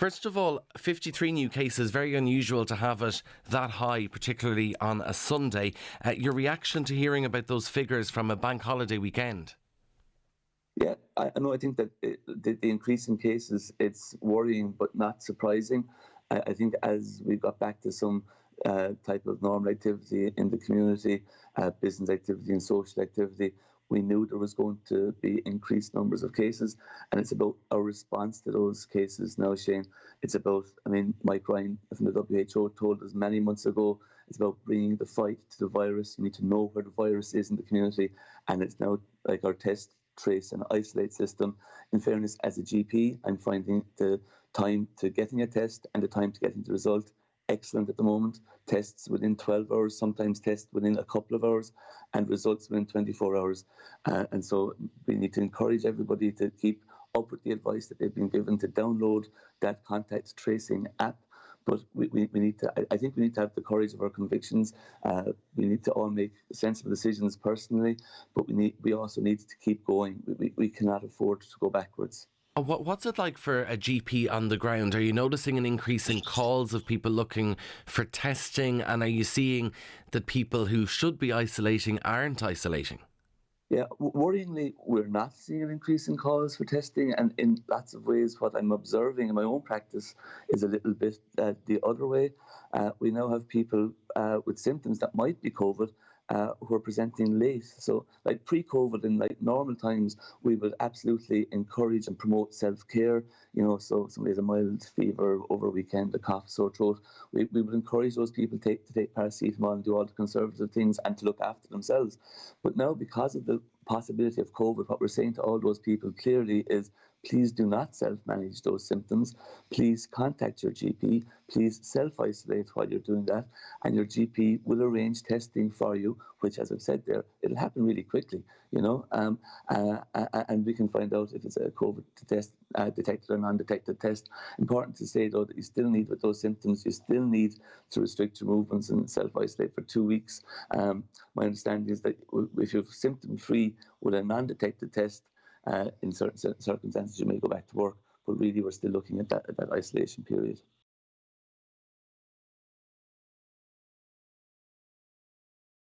First of all, 53 new cases, very unusual to have it that high, particularly on a Sunday. Your reaction to hearing about those figures from a bank holiday weekend? Yeah, I know. I think that the increase in cases, it's worrying but not surprising. I think as we got back to some type of normal activity in the community, business activity and social activity, we knew there was going to be increased numbers of cases, and it's about our response to those cases now, Shane. It's about, Mike Ryan from the WHO told us many months ago, it's about bringing the fight to the virus. You need to know where the virus is in the community, and it's now like our test, trace and isolate system. In fairness, as a GP, I'm finding the time to getting a test and the time to getting the result excellent at the moment. Tests within 12 hours, sometimes tests within a couple of hours, and results within 24 hours. And so we need to encourage everybody to keep up with the advice that they've been given, to download that contact tracing app. But we need to, I think we need to have the courage of our convictions. We need to all make sensible decisions personally, but we also need to keep going. We cannot afford to go backwards. What's it like for a GP on the ground? Are you noticing an increase in calls of people looking for testing? And are you seeing that people who should be isolating aren't isolating? Yeah, worryingly, we're not seeing an increase in calls for testing. And in lots of ways, what I'm observing in my own practice is a little bit the other way. We now have people with symptoms that might be COVID who are presenting late. So like pre-COVID, in like normal times, we would absolutely encourage and promote self-care. So somebody has a mild fever over a weekend, a cough, sore throat. We would encourage those people to take paracetamol and do all the conservative things and to look after themselves. But now, because of the possibility of COVID, what we're saying to all those people clearly is, please do not self-manage those symptoms. Please contact your GP. Please self-isolate while you're doing that. And your GP will arrange testing for you, which, as I've said there, it'll happen really quickly, and we can find out if it's a COVID test, detected or non-detected test. Important to say, though, that you still need, with those symptoms, you still need to restrict your movements and self-isolate for 2 weeks. My understanding is that if you're symptom-free with a non-detected test, in certain circumstances, you may go back to work, but really we're still looking at that isolation period.